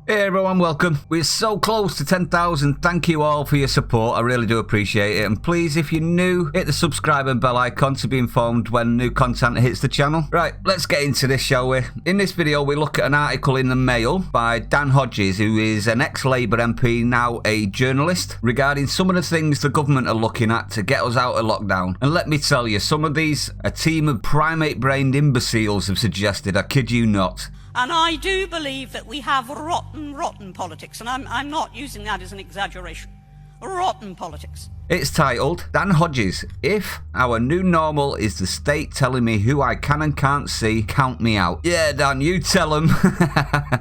Hey everyone, welcome. We're so close to 10,000. Thank you all for your support. I really do appreciate it. And please, if you're new, hit the subscribe and bell icon to be informed when new content hits the channel. Right, let's get into this, shall we? In this video, we look at an article in the Mail by Dan Hodges, who is an ex-Labour MP, now a journalist, regarding some of the things the government are looking at to get us out of lockdown. And let me tell you, some of these, a team of primate-brained imbeciles have suggested, I kid you not. And I do believe that we have rotten politics, and I'm not using that as an exaggeration. Rotten politics. It's titled, Dan Hodges, if our new normal is the state telling me who I can and can't see, count me out. Yeah, Dan, you tell them.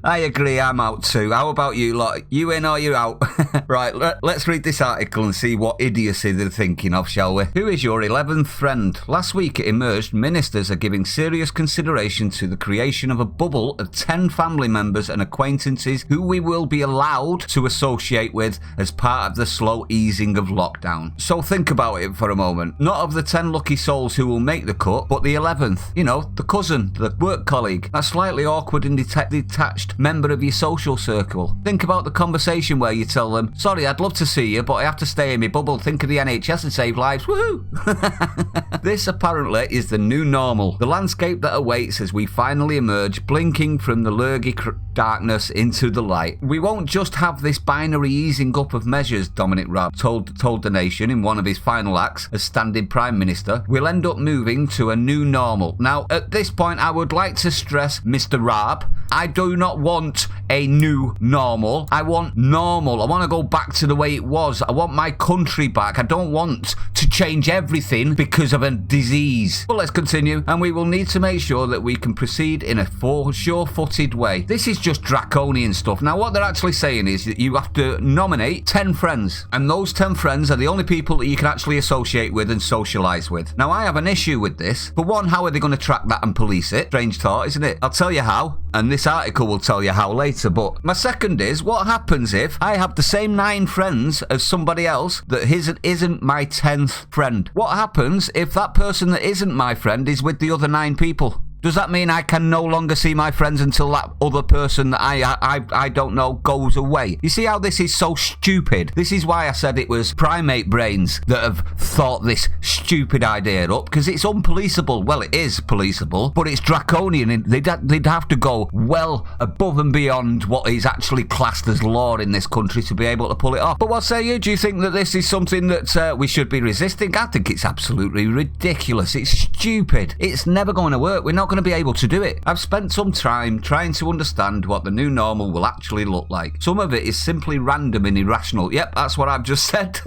I agree, I'm out too. How about you lot? You in or you out? Right, let's read this article and see what idiocy they're thinking of, shall we? Who is your 11th friend? Last week it emerged ministers are giving serious consideration to the creation of a bubble of 10 family members and acquaintances who we will be allowed to associate with as part of the slow easing of lockdown. So think about it for a moment. Not of the 10 lucky souls who will make the cut, but the 11th. You know, the cousin, the work colleague, that slightly awkward and detached member of your social circle. Think about the conversation where you tell them, sorry, I'd love to see you, but I have to stay in my bubble. Think of the NHS and save lives. Woohoo! This apparently is the new normal. The landscape that awaits as we finally emerge, blinking from the lurgy darkness into the light. We won't just have this binary easing up of measures, Dominic Raab told the nation in one of his final acts as standing Prime Minister. We'll end up moving to a new normal. Now, at this point, I would like to stress, Mr. Raab, I do not want a new normal. I want normal. I want to go back to the way it was. I want my country back. I don't want to change everything because of a disease. But let's continue, and we will need to make sure that we can proceed in a sure-footed way. This is just draconian stuff. Now, what they're actually saying is that you have to nominate 10 friends, and those 10 friends are the only people that you can actually associate with and socialise with. Now, I have an issue with this. For one, how are they going to track that and police it? Strange thought, isn't it? I'll tell you how, and this article will tell you how later, but my second is, what happens if I have the same 9 friends as somebody else that isn't my 10th friend? What happens if that person that isn't my friend is with the other 9 people? Does that mean I can no longer see my friends until that other person that I don't know goes away? You see how this is so stupid? This is why I said it was primate brains that have thought this stupid idea up, because it's unpoliceable. Well, it is policeable, but it's draconian. They'd have to go well above and beyond what is actually classed as law in this country to be able to pull it off. But what say you? Do you think that this is something that we should be resisting? I think it's absolutely ridiculous. It's stupid. It's never going to work. We're not going to be able to do it. I've spent some time trying to understand what the new normal will actually look like. Some of it is simply random and irrational. Yep, that's what I've just said.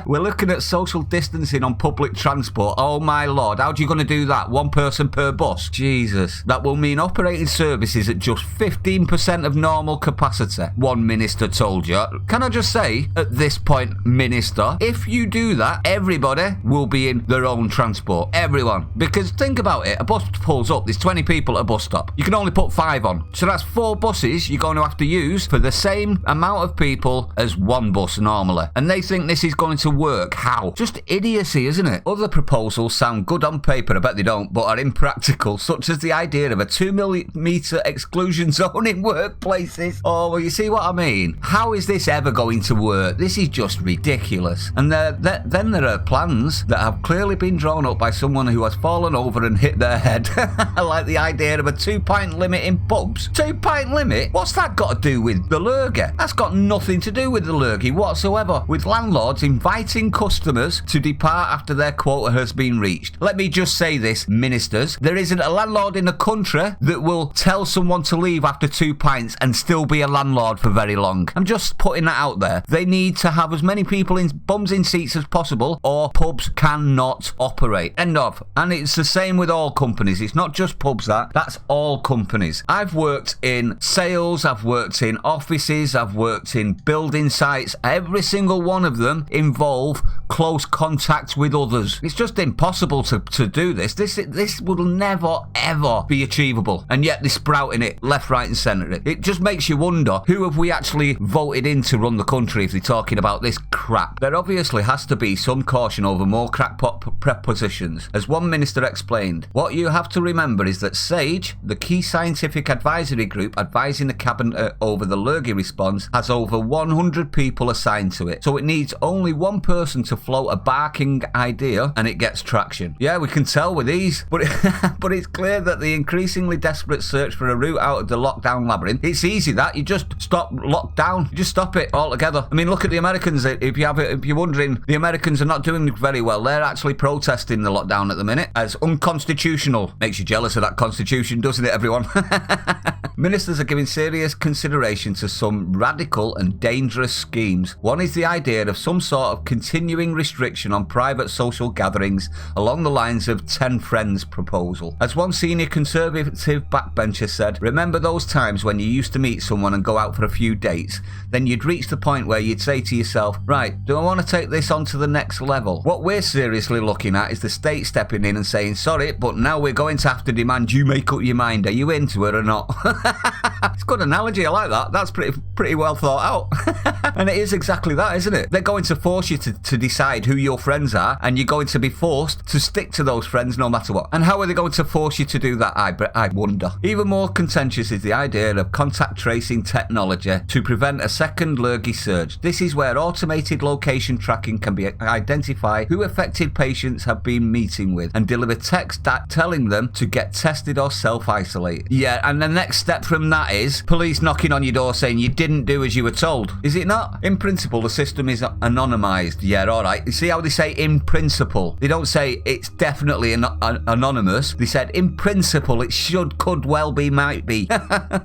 We're looking at social distancing on public transport. Oh my lord, how are you going to do that? 1 person per bus? Jesus. That will mean operating services at just 15% of normal capacity, one minister told you. Can I just say, at this point, minister, if you do that, everybody will be in their own transport. Everyone. Because think about it, a bus pulls up, there's 20 people at a bus stop. You can only put 5 on. So that's 4 buses you're going to have to use for the same amount of people as 1 bus normally. And they think this is going to work. How? Just idiocy, isn't it? Other proposals sound good on paper, I bet they don't, but are impractical, such as the idea of a 2-metre exclusion zone in workplaces. Oh, well, you see what I mean? How is this ever going to work? This is just ridiculous. And then there are plans that have clearly been drawn up by someone who has fallen over and hit their head. Like the idea of a 2-pint limit in pubs. 2-pint limit? What's that got to do with the lurgy? That's got nothing to do with the lurgy whatsoever. With landlords inviting customers to depart after their quota has been reached. Let me just say this, ministers. There isn't a landlord in the country that will tell someone to leave after 2 pints and still be a landlord for very long. I'm just putting that out there. They need to have as many people in bums in seats as possible, or pubs cannot operate. End of. And it's the same with all companies. It's not just pubs that's all companies. I've worked in sales, I've worked in offices, I've worked in building sites. Every single one of them involve close contact with others. It's just impossible to do this. This will never, ever be achievable. And yet they're sprouting it left, right and centre. It just makes you wonder, who have we actually voted in to run the country if they're talking about this crap? There obviously has to be some caution over more crackpot prepositions. As one minister explained, what you have to remember is that SAGE, the key scientific advisory group advising the cabinet over the lurgy response, has over 100 people assigned to it. So it needs only one person to float a barking idea and it gets traction. Yeah, we can tell with these, but but it's clear that the increasingly desperate search for a route out of the lockdown labyrinth, it's easy that. You just stop lockdown. You just stop it altogether. I mean, look at the Americans. If you're wondering, the Americans are not doing very well. They're actually protesting the lockdown at the minute as unconstitutional. Makes you jealous of that constitution, doesn't it, everyone? Ministers are giving serious consideration to some radical and dangerous schemes. One is the idea of some sort of continuing restriction on private social gatherings along the lines of 10 Friends proposal. As one senior Conservative backbencher said, remember those times when you used to meet someone and go out for a few dates? Then you'd reach the point where you'd say to yourself, right, do I want to take this on to the next level? What we're seriously looking at is the state stepping in and saying, sorry, but now we're going to have to demand you make up your mind. Are you into it or not? It's a good analogy. I like that. That's pretty well thought out. And it is exactly that, isn't it? They're going to force you to decide who your friends are, and you're going to be forced to stick to those friends no matter what. And how are they going to force you to do that? I wonder. Even more contentious is the idea of contact tracing technology to prevent a second lurgy surge. This is where automated location tracking can identify who affected patients have been meeting with and deliver text telling them to get tested or self-isolate. Yeah, and the next step from that is police knocking on your door saying you didn't do as you were told. Is it not? In principle, the system is anonymised. Yeah, all right. You see how they say in principle? They don't say it's definitely anonymous. They said in principle it could well be, might be.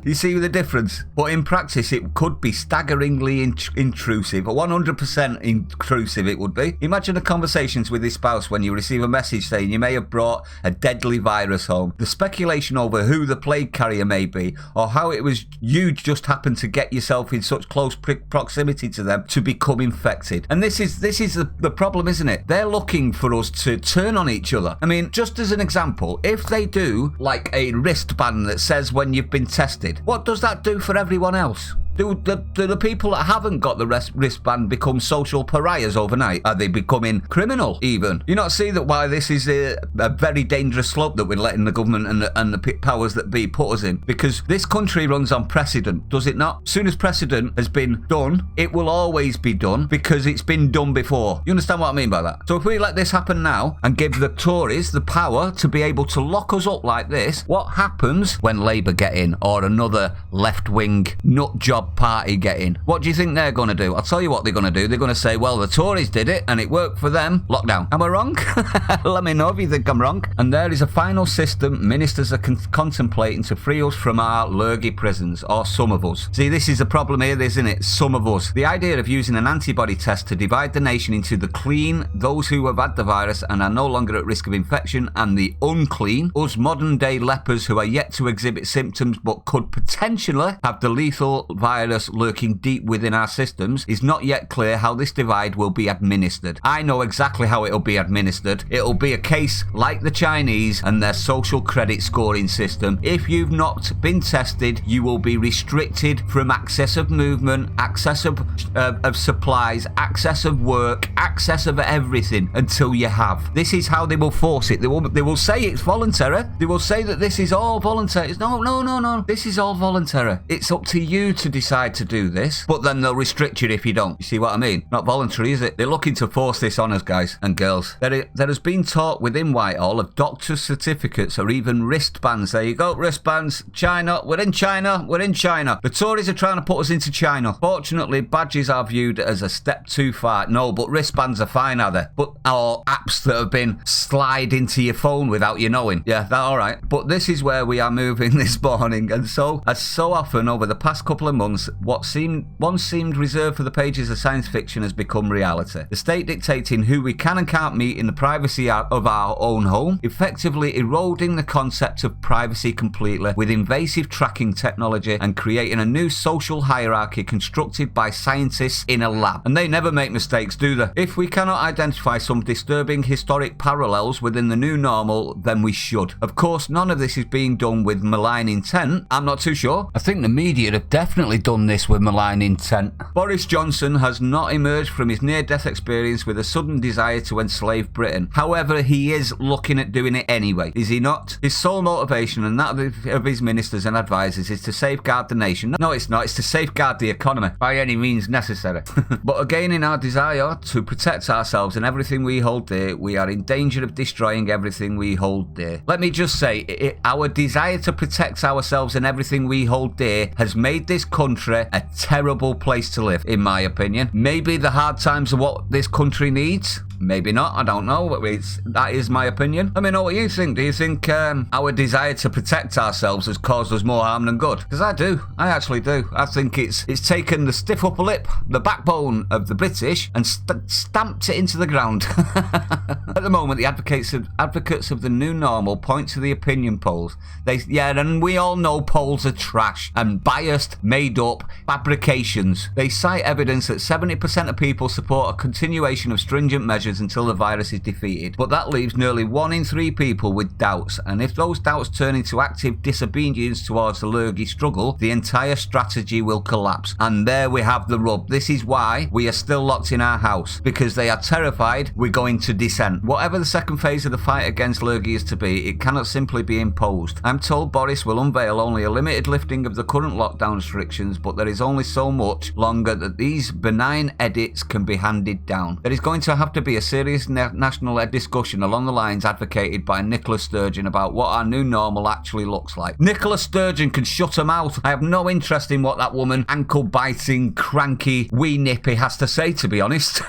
You see the difference? But in practice, it could be staggeringly intrusive. 100% intrusive it would be. Imagine the conversations with your spouse when you receive a message saying you may have brought a deadly virus home. The speculation over who the plague carrier may be, or how it was you just happened to get yourself in such close proximity to them to become infected. And this is the problem, isn't it? They're looking for us to turn on each other. I mean, just as an example, if they do like a wristband that says when you've been tested, what does that do for everyone else? Do the people that haven't got the wristband become social pariahs overnight? Are they becoming criminal even? You not see that why this is a very dangerous slope that we're letting the government and the powers that be put us in? Because this country runs on precedent, does it not? As soon as precedent has been done, it will always be done because it's been done before. You understand what I mean by that? So if we let this happen now and give the Tories the power to be able to lock us up like this, what happens when Labour get in or another left-wing nut job party get in? What do you think they're going to do? I'll tell you what they're going to do. They're going to say, well, the Tories did it and it worked for them. Lockdown. Am I wrong? Let me know if you think I'm wrong. And there is a final system ministers are contemplating to free us from our lurgy prisons, or some of us. See, this is the problem here, isn't it? Some of us. The idea of using an antibody test to divide the nation into the clean, those who have had the virus and are no longer at risk of infection, and the unclean, us modern day lepers who are yet to exhibit symptoms but could potentially have the lethal virus lurking deep within our systems, is not yet clear how this divide will be administered. I know exactly how it'll be administered. It'll be a case like the Chinese and their social credit scoring system. If you've not been tested, you will be restricted from access of movement, access of supplies, access of work, access of everything until you have. This is how they will force it. They will say it's voluntary. They will say that this is all voluntary. No. This is all voluntary. It's up to you to decide to do this, but then they'll restrict you if you don't. You see what I mean? Not voluntary, is it? They're looking to force this on us, guys and girls. There has been talk within Whitehall of doctor's certificates or even wristbands. There you go, wristbands. China, we're in China. The Tories are trying to put us into China. Fortunately, badges are viewed as a step too far. No, but wristbands are fine, are they? But our apps that have been slide into your phone without you knowing. Yeah, that's all right. But this is where we are moving this morning. And so, as so often over the past couple of months, once seemed reserved for the pages of science fiction has become reality. The state dictating who we can and can't meet in the privacy of our own home, effectively eroding the concept of privacy completely with invasive tracking technology and creating a new social hierarchy constructed by scientists in a lab. And they never make mistakes, do they? If we cannot identify some disturbing historic parallels within the new normal, then we should. Of course, none of this is being done with malign intent. I'm not too sure. I think the media have definitely done this with malign intent. Boris Johnson has not emerged from his near-death experience with a sudden desire to enslave Britain. However, he is looking at doing it anyway, is he not? His sole motivation and that of his ministers and advisors is to safeguard the nation. No, it's not. It's to safeguard the economy by any means necessary. But again, in our desire to protect ourselves and everything we hold dear, we are in danger of destroying everything we hold dear. Let me just say, our desire to protect ourselves and everything we hold dear has made this country a terrible place to live, in my opinion. Maybe the hard times are what this country needs. Maybe not, I don't know. That is my opinion. Let me know what you think. Do you think our desire to protect ourselves has caused us more harm than good? Because I do. I actually do. I think it's taken the stiff upper lip, the backbone of the British, and stamped it into the ground. At the moment, the advocates of the new normal point to the opinion polls. And we all know polls are trash and biased, made up fabrications. They cite evidence that 70% of people support a continuation of stringent measures until the virus is defeated, but that leaves nearly 1 in 3 people with doubts, and if those doubts turn into active disobedience towards the Lurgy struggle, the entire strategy will collapse. And there we have the rub. This is why we are still locked in our house, because they are terrified we're going to dissent. Whatever the second phase of the fight against Lurgy is to be, it cannot simply be imposed. I'm told Boris will unveil only a limited lifting of the current lockdown restrictions, but there is only so much longer that these benign edits can be handed down. There is going to have to be a serious national discussion along the lines advocated by Nicola Sturgeon about what our new normal actually looks like. Nicola Sturgeon can shut her mouth. I have no interest in what that woman, ankle-biting, cranky, wee nippy has to say, to be honest.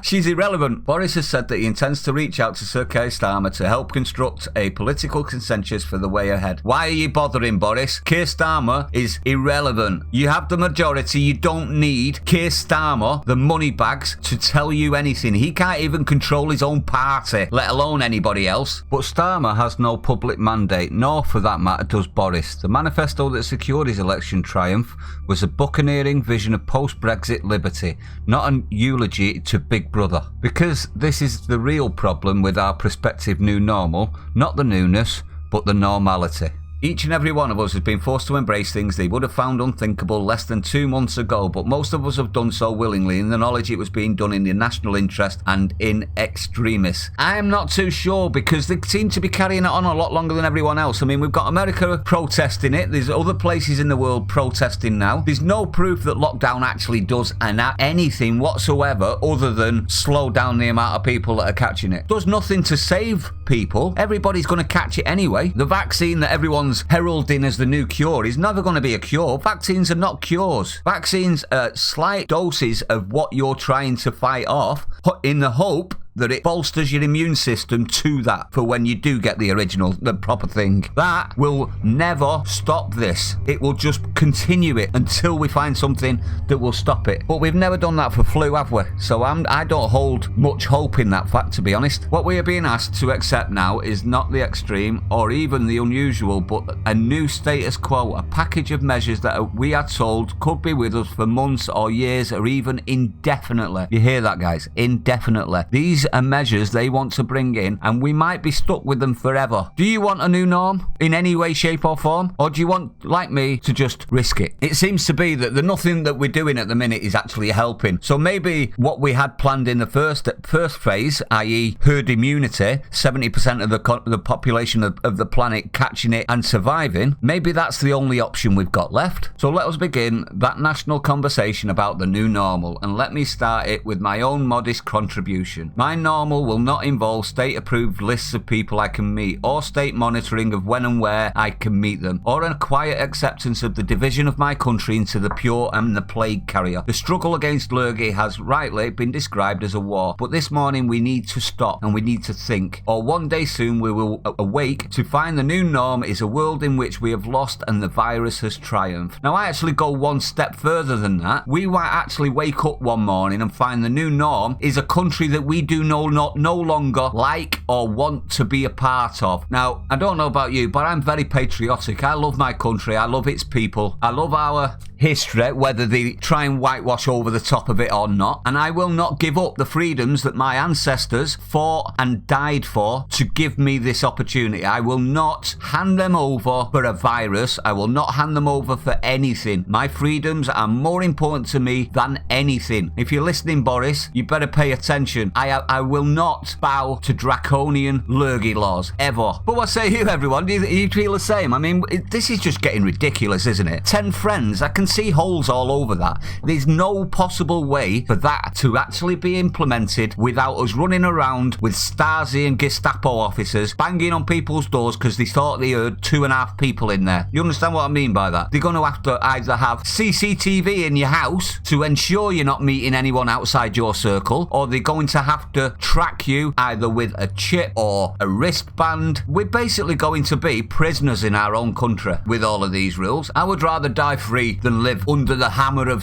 She's irrelevant. Boris has said that he intends to reach out to Sir Keir Starmer to help construct a political consensus for the way ahead. Why are you bothering, Boris? Keir Starmer is irrelevant. You have the majority. You don't need Keir Starmer, the moneybags, to tell you anything. He can't even control his own party, let alone anybody else. But Starmer has no public mandate, nor for that matter does Boris. The manifesto that secured his election triumph was a buccaneering vision of post-Brexit liberty, not an eulogy to Big Brother. Because this is the real problem with our prospective new normal, not the newness, but the normality. Each and every one of us has been forced to embrace things they would have found unthinkable less than 2 months ago, but most of us have done so willingly in the knowledge it was being done in the national interest and in extremis. I am not too sure, because they seem to be carrying it on a lot longer than everyone else. I mean, we've got America protesting it, there's other places in the world protesting now. There's no proof that lockdown actually does anything whatsoever other than slow down the amount of people that are catching it. Does nothing to save people. Everybody's going to catch it anyway. The vaccine that everyone's heralding as the new cure is never going to be a cure. Vaccines are not cures. Vaccines are slight doses of what you're trying to fight off in the hope that it bolsters your immune system to that for when you do get the proper thing. That will never stop this. It will just continue it until we find something that will stop it. But we've never done that for flu, have we? So I don't hold much hope in that fact, to be honest. What we are being asked to accept now is not the extreme or even the unusual, but a new status quo, a package of measures that we are told could be with us for months or years or even indefinitely. You hear that, guys? Indefinitely. These are measures they want to bring in, and we might be stuck with them forever. Do you want a new norm in any way, shape or form, or do you want, like me, to just risk it? It seems to be that the nothing that we're doing at the minute is actually helping. So maybe what we had planned in the first phase, i.e. herd immunity, 70% of the population of the planet catching it and surviving, maybe that's the only option we've got left. So let us begin that national conversation about the new normal, and let me start it with my own modest contribution. My normal will not involve state-approved lists of people I can meet, or state monitoring of when and where I can meet them, or a quiet acceptance of the division of my country into the pure and the plague carrier. The struggle against lurgy has rightly been described as a war, but this morning we need to stop and we need to think, or one day soon we will awake to find the new norm is a world in which we have lost and the virus has triumphed. Now I actually go one step further than that. We might actually wake up one morning and find the new norm is a country that we do no longer like or want to be a part of. Now, I don't know about you, but I'm very patriotic. I love my country. I love its people. I love our history, whether they try and whitewash over the top of it or not. And I will not give up the freedoms that my ancestors fought and died for to give me this opportunity. I will not hand them over for a virus. I will not hand them over for anything. My freedoms are more important to me than anything. If you're listening, Boris, you better pay attention. I will not bow to draconian lurgy laws, ever. But what say you, everyone? Do you feel the same? I mean, this is just getting ridiculous, isn't it? 10 friends, I can see holes all over that. There's no possible way for that to actually be implemented without us running around with Stasi and Gestapo officers banging on people's doors because they thought they heard 2.5 people in there. You understand what I mean by that? They're going to have to either have CCTV in your house to ensure you're not meeting anyone outside your circle, or they're going to have to track you either with a chip or a wristband. We're basically going to be prisoners in our own country with all of these rules. I would rather die free than live under the hammer of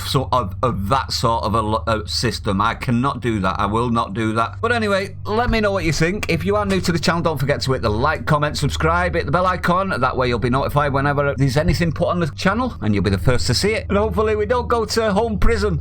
that sort of a system. I cannot do that. I will not do that. But anyway, let me know what you think. If you are new to the channel, don't forget to hit the like, comment, subscribe, hit the bell icon. That way you'll be notified whenever there's anything put on the channel and you'll be the first to see it. And hopefully we don't go to home prison.